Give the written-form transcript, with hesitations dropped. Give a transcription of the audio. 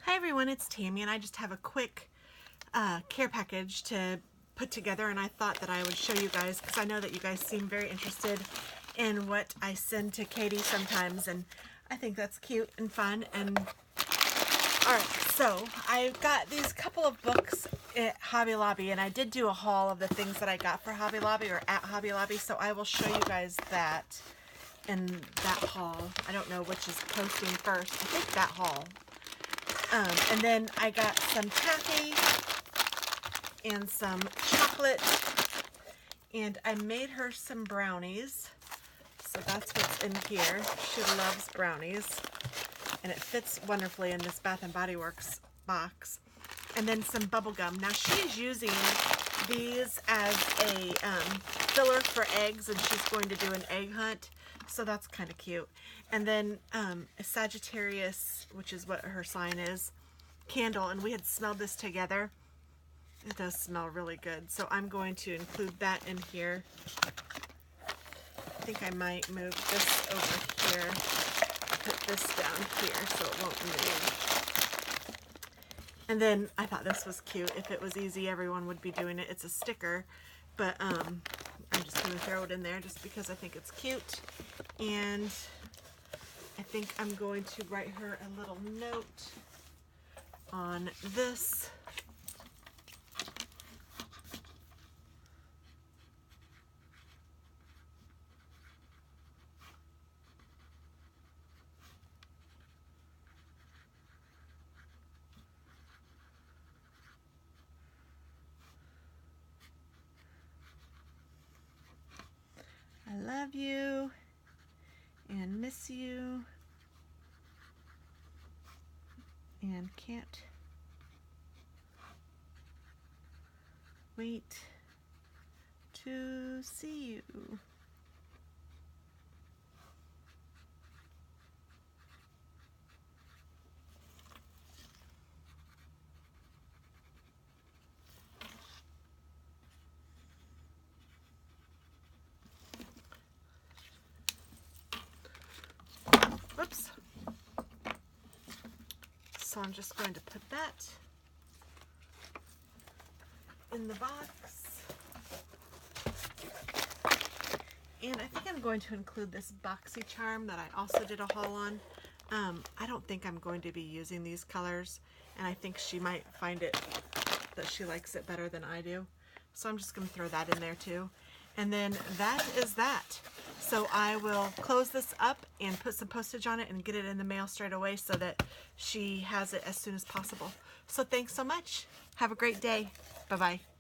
Hi everyone, it's Tammy, and I just have a quick care package to put together, and I thought that I would show you guys because I know that you guys seem very interested in what I send to Katie sometimes, and I think that's cute and fun. And alright, so I've got these couple of books at Hobby Lobby, and I did do a haul of the things that I got for Hobby Lobby or at Hobby Lobby, so I will show you guys that in that haul. I don't know which is posting first. I think that haul. And then I got some taffy and some chocolate, and I made her some brownies. So that's what's in here. She loves brownies, and it fits wonderfully in this Bath and Body Works box. And then some bubble gum. Now she's using these as a filler for eggs, and she's going to do an egg hunt. So that's kind of cute. And then a Sagittarius, which is what her sign is, candle. And we had smelled this together. It does smell really good. So I'm going to include that in here. I think I might move this over here. Put this down here so it won't move. And then I thought this was cute. If it was easy, everyone would be doing it. It's a sticker, but I'm just going to throw it in there just because I think it's cute. And I think I'm going to write her a little note on this. I love you and miss you and can't wait to see you. Whoops. So I'm just going to put that in the box. And I think I'm going to include this boxy charm that I also did a haul on. I don't think I'm going to be using these colors, and I think she might find it that she likes it better than I do. So I'm just going to throw that in there too. And then that is that. So I will close this up and put some postage on it and get it in the mail straight away so that she has it as soon as possible. So thanks so much. Have a great day. Bye-bye.